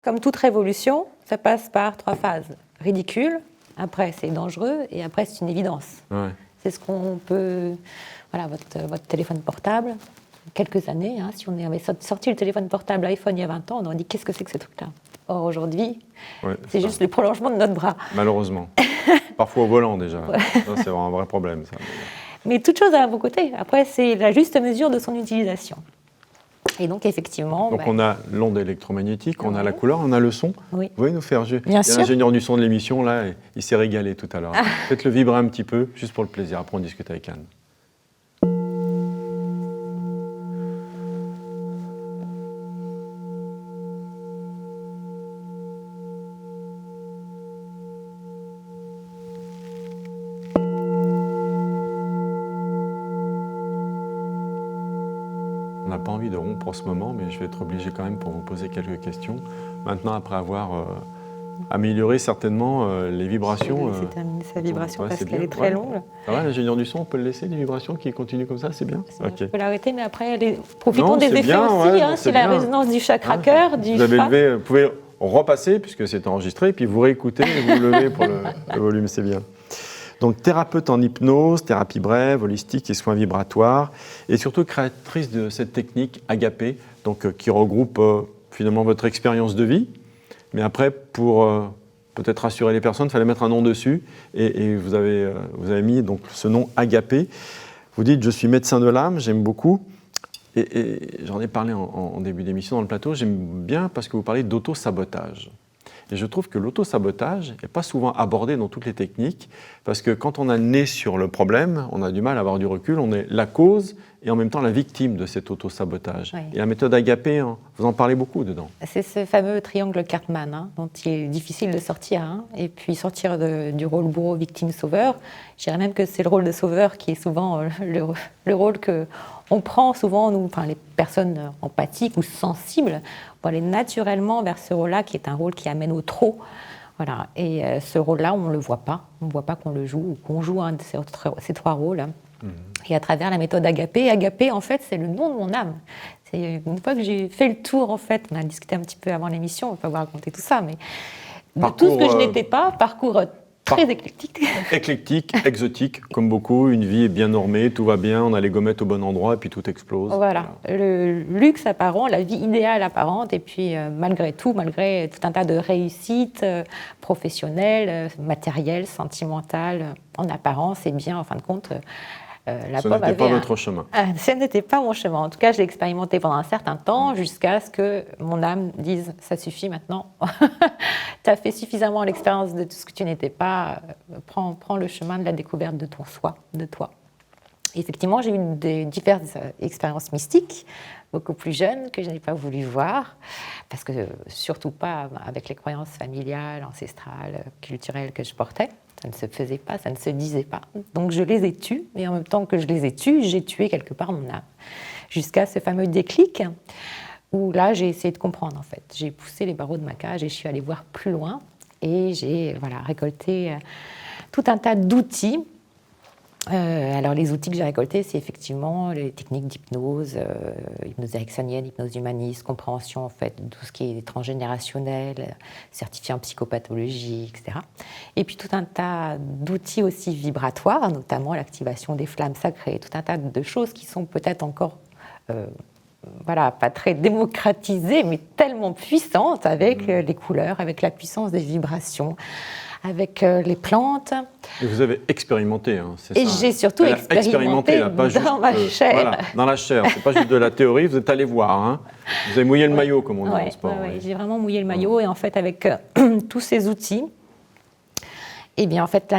Comme toute révolution, ça passe par 3 phases. Ridicule, après c'est dangereux, et après c'est une évidence. Ouais. C'est ce qu'on peut... Voilà, votre téléphone portable, quelques années, si on avait sorti le téléphone portable iPhone il y a 20 ans, on aurait dit qu'est-ce que c'est que ce truc-là. Or aujourd'hui, c'est juste le prolongement de notre bras. Malheureusement. Parfois au volant déjà. Ouais. Ça, c'est vraiment un vrai problème. Ça. Mais toute chose a un bon côté. Après, c'est la juste mesure de son utilisation. Et donc, effectivement... Donc, on a l'onde électromagnétique, on a la couleur, on a le son. Oui. Vous pouvez nous faire jouer? Bien sûr. Il y a l'ingénieur du son de l'émission, là, il s'est régalé tout à l'heure. Faites-le vibrer un petit peu, juste pour le plaisir. Après, on discute avec Anne. On n'a pas envie de rompre en ce moment, mais je vais être obligé quand même pour vous poser quelques questions. Maintenant, après avoir amélioré certainement les vibrations... C'est terminé sa vibration parce qu'elle est très longue. Ça va, l'ingénieur du son, on peut le laisser, des vibrations qui continuent comme ça, c'est bien? Je peux l'arrêter, mais après, profitons des effets bien, aussi, c'est la résonance du chakra cœur, du fa. Vous pouvez repasser, puisque c'est enregistré, puis vous réécoutez et vous levez pour le volume, c'est bien. Donc, thérapeute en hypnose, thérapie brève, holistique et soins vibratoires, et surtout créatrice de cette technique agapé, donc, qui regroupe finalement votre expérience de vie. Mais après, pour peut-être rassurer les personnes, il fallait mettre un nom dessus, et vous avez mis donc, ce nom agapé. Vous dites « Je suis médecin de l'âme », j'aime beaucoup, et j'en ai parlé en début d'émission dans le plateau, j'aime bien parce que vous parlez d'auto-sabotage. Et je trouve que l'auto-sabotage n'est pas souvent abordé dans toutes les techniques, parce que quand on a le nez sur le problème, on a du mal à avoir du recul, on est la cause et en même temps la victime de cet auto-sabotage. Oui. Et la méthode agapé, vous en parlez beaucoup dedans. C'est ce fameux triangle Cartman, dont il est difficile de sortir, et puis sortir du rôle bourreau, victime, sauveur. Je dirais même que c'est le rôle de sauveur qui est souvent le rôle qu'on prend souvent, nous, les personnes empathiques ou sensibles, pour aller naturellement vers ce rôle-là, qui est un rôle qui amène au trop. Voilà. Et ce rôle-là, on ne le voit pas. On ne voit pas qu'on le joue ou qu'on joue un de ces 3 rôles. Et à travers la méthode agapé, en fait, c'est le nom de mon âme. C'est une fois que j'ai fait le tour, en fait, on a discuté un petit peu avant l'émission, on ne va pas vous raconter tout ça, mais tout ce que je n'étais pas, parcours très éclectique. Éclectique, exotique, comme beaucoup, une vie est bien normée, tout va bien, on a les gommettes au bon endroit et puis tout explose. Voilà, le luxe apparent, la vie idéale apparente, et puis malgré tout un tas de réussites professionnelles, matérielles, sentimentales, en apparence, et bien, en fin de compte... Ce n'était pas votre chemin. Ce n'était pas mon chemin. En tout cas, je l'ai expérimenté pendant un certain temps jusqu'à ce que mon âme dise « ça suffit maintenant, tu as fait suffisamment l'expérience de tout ce que tu n'étais pas, prends le chemin de la découverte de ton soi, de toi ». Effectivement, j'ai eu diverses expériences mystiques, beaucoup plus jeunes, que je n'ai pas voulu voir, parce que surtout pas avec les croyances familiales, ancestrales, culturelles que je portais. Ça ne se faisait pas, ça ne se disait pas. Donc je les ai tues, et en même temps que je les ai tues, j'ai tué quelque part mon âme. Jusqu'à ce fameux déclic, où là j'ai essayé de comprendre en fait. J'ai poussé les barreaux de ma cage et je suis allée voir plus loin, et j'ai récolté tout un tas d'outils. Alors les outils que j'ai récoltés, c'est effectivement les techniques d'hypnose, hypnose ericksonienne, hypnose humaniste, compréhension en fait de tout ce qui est transgénérationnel, certifié en psychopathologie, etc. Et puis tout un tas d'outils aussi vibratoires, notamment l'activation des flammes sacrées, tout un tas de choses qui sont peut-être encore pas très démocratisées, mais tellement puissantes avec les couleurs, avec la puissance des vibrations, avec les plantes. Et vous avez expérimenté, c'est ça? Et j'ai surtout expérimenté là, pas dans ma chair. Voilà, dans la chair, c'est pas juste de la théorie, vous êtes allé voir. Vous avez mouillé le maillot, comme on dit en sport. Oui, j'ai vraiment mouillé le maillot, et en fait, avec tous ces outils, eh bien, en fait,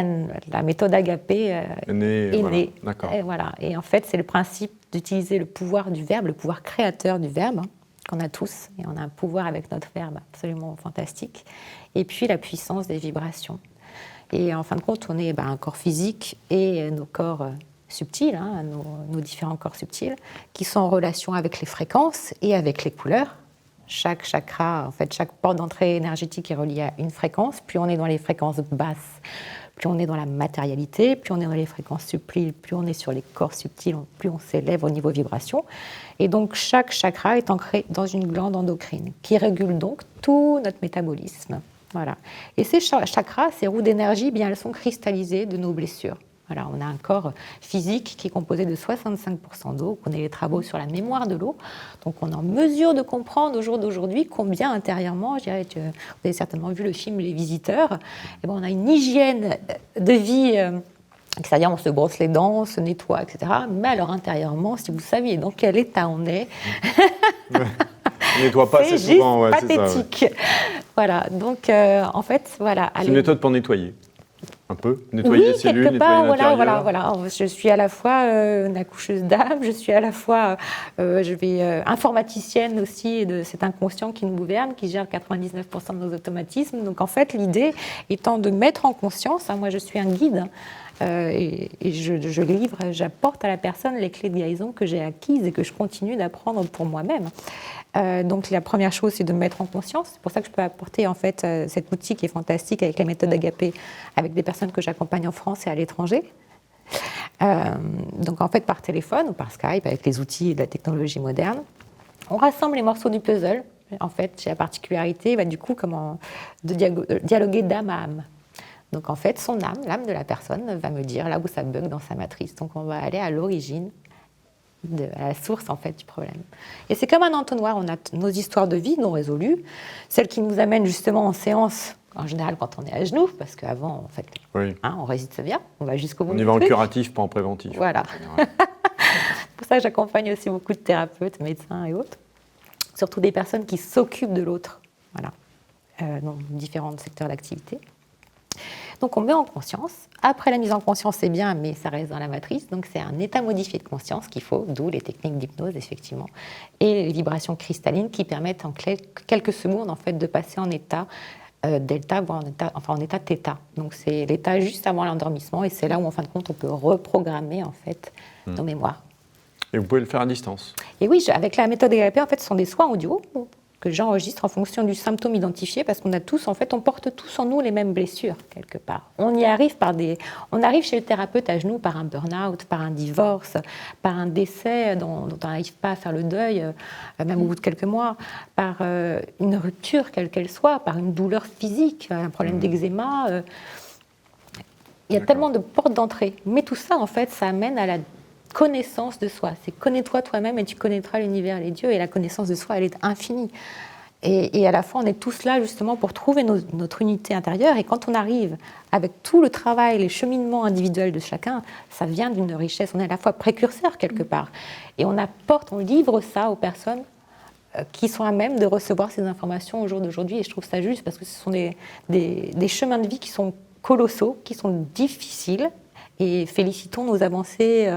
la méthode agapé est née. D'accord. Et en fait, c'est le principe d'utiliser le pouvoir du verbe, le pouvoir créateur du verbe, qu'on a tous, et on a un pouvoir avec notre verbe absolument fantastique, et puis la puissance des vibrations. Et en fin de compte, on est un corps physique et nos corps subtils, nos différents corps subtils, qui sont en relation avec les fréquences et avec les couleurs. Chaque chakra, en fait, chaque porte d'entrée énergétique est reliée à une fréquence. Plus on est dans les fréquences basses, plus on est dans la matérialité, plus on est dans les fréquences subtiles, plus on est sur les corps subtils, plus on s'élève au niveau vibration. Et donc chaque chakra est ancré dans une glande endocrine qui régule donc tout notre métabolisme. Voilà. Et ces chakras, ces roues d'énergie, bien, elles sont cristallisées de nos blessures. Voilà, on a un corps physique qui est composé de 65% d'eau. On a les travaux sur la mémoire de l'eau. Donc on est en mesure de comprendre au jour d'aujourd'hui combien intérieurement, je dirais, vous avez certainement vu le film Les Visiteurs, et ben, on a une hygiène de vie, c'est-à-dire on se brosse les dents, on se nettoie, etc. Mais alors intérieurement, si vous saviez dans quel état on est, on ne nettoie pas assez souvent. C'est juste pathétique. Voilà, donc en fait, voilà. C'est une méthode pour nettoyer. Un peu, nettoyer les cellules, quelque part, nettoyer l'intérieur. Voilà. Je suis à la fois une accoucheuse d'âme, je suis à la fois informaticienne aussi de cet inconscient qui nous gouverne, qui gère 99% de nos automatismes. Donc en fait, l'idée étant de mettre en conscience, moi je suis un guide, et je livre, j'apporte à la personne les clés de guérison que j'ai acquises et que je continue d'apprendre pour moi-même. Donc la première chose, c'est de mettre en conscience. C'est pour ça que je peux apporter en fait cet outil qui est fantastique avec la méthode Agapé, avec des personnes que j'accompagne en France et à l'étranger. Donc en fait par téléphone ou par Skype, avec les outils de la technologie moderne, on rassemble les morceaux du puzzle. En fait, j'ai la particularité, du coup, de dialoguer d'âme à âme. Donc en fait, son âme, l'âme de la personne, va me dire là où ça bug dans sa matrice. Donc on va aller à l'origine, à la source en fait du problème. Et c'est comme un entonnoir, on a nos histoires de vie non résolues, celles qui nous amènent justement en séance, en général quand on est à genoux, parce qu'avant en fait, on résiste bien, on va jusqu'au bout. On y va en curatif, pas en préventif. Voilà. C'est pour ça que j'accompagne aussi beaucoup de thérapeutes, médecins et autres, surtout des personnes qui s'occupent de l'autre, voilà, dans différents secteurs d'activité. Donc on met en conscience. Après la mise en conscience, c'est bien, mais ça reste dans la matrice. Donc c'est un état modifié de conscience qu'il faut, d'où les techniques d'hypnose, effectivement, et les vibrations cristallines qui permettent en quelques secondes en fait, de passer en état delta, voire en état θ. Donc c'est l'état juste avant l'endormissement, et c'est là où en fin de compte on peut reprogrammer en fait nos mémoires. Et vous pouvez le faire à distance. Et oui, avec la méthode Agapé, en fait, ce sont des soins audio que j'enregistre en fonction du symptôme identifié, parce qu'on a tous, en fait, on porte tous en nous les mêmes blessures, quelque part. On y arrive on arrive chez le thérapeute à genoux par un burn-out, par un divorce, par un décès dont on n'arrive pas à faire le deuil, même au bout de quelques mois, par une rupture, quelle qu'elle soit, par une douleur physique, un problème d'eczéma. Il y a tellement de portes d'entrée. Mais tout ça, en fait, ça amène à la connaissance de soi. C'est connais-toi toi-même et tu connaîtras l'univers et les dieux. Et la connaissance de soi, elle est infinie. Et à la fois, on est tous là justement pour trouver notre unité intérieure. Et quand on arrive avec tout le travail, les cheminements individuels de chacun, ça vient d'une richesse. On est à la fois précurseur quelque part. Et on apporte, on livre ça aux personnes qui sont à même de recevoir ces informations au jour d'aujourd'hui. Et je trouve ça juste parce que ce sont des chemins de vie qui sont colossaux, qui sont difficiles. Et félicitons nos avancées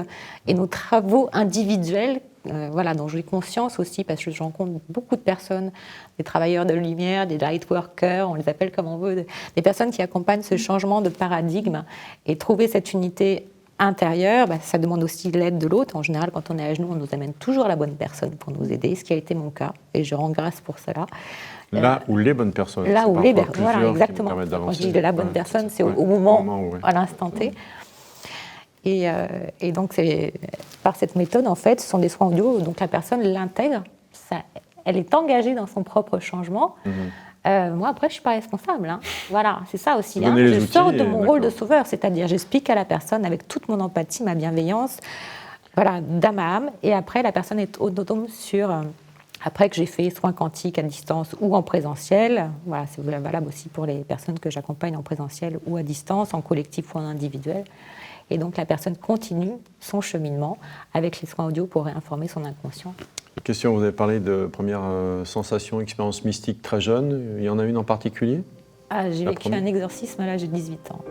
et nos travaux individuels, dont j'ai conscience aussi, parce que je rencontre beaucoup de personnes, des travailleurs de lumière, des light workers, on les appelle comme on veut, des personnes qui accompagnent ce changement de paradigme. Et trouver cette unité intérieure, ça demande aussi l'aide de l'autre. En général, quand on est à genoux, on nous amène toujours la bonne personne pour nous aider, ce qui a été mon cas, et je rends grâce pour cela. Là où les bonnes personnes. Là où les personnes, voilà, exactement. Quand je dis de la bonne personne, c'est au moment, à l'instant T. Et donc, par cette méthode, en fait, ce sont des soins audio, donc la personne l'intègre, elle est engagée dans son propre changement. Moi, après, je ne suis pas responsable. Voilà, c'est ça aussi. Je sors de mon rôle de sauveur, c'est-à-dire j'explique à la personne avec toute mon empathie, ma bienveillance, d'âme à âme, et après, la personne est autonome après que j'ai fait soins quantiques à distance ou en présentiel. Voilà, c'est valable aussi pour les personnes que j'accompagne en présentiel ou à distance, en collectif ou en individuel. Et donc, la personne continue son cheminement avec les soins audio pour réinformer son inconscient. Question, vous avez parlé de première sensation, expérience mystique très jeune. Il y en a une en particulier ? J'ai vécu un exorcisme à l'âge de 18 ans.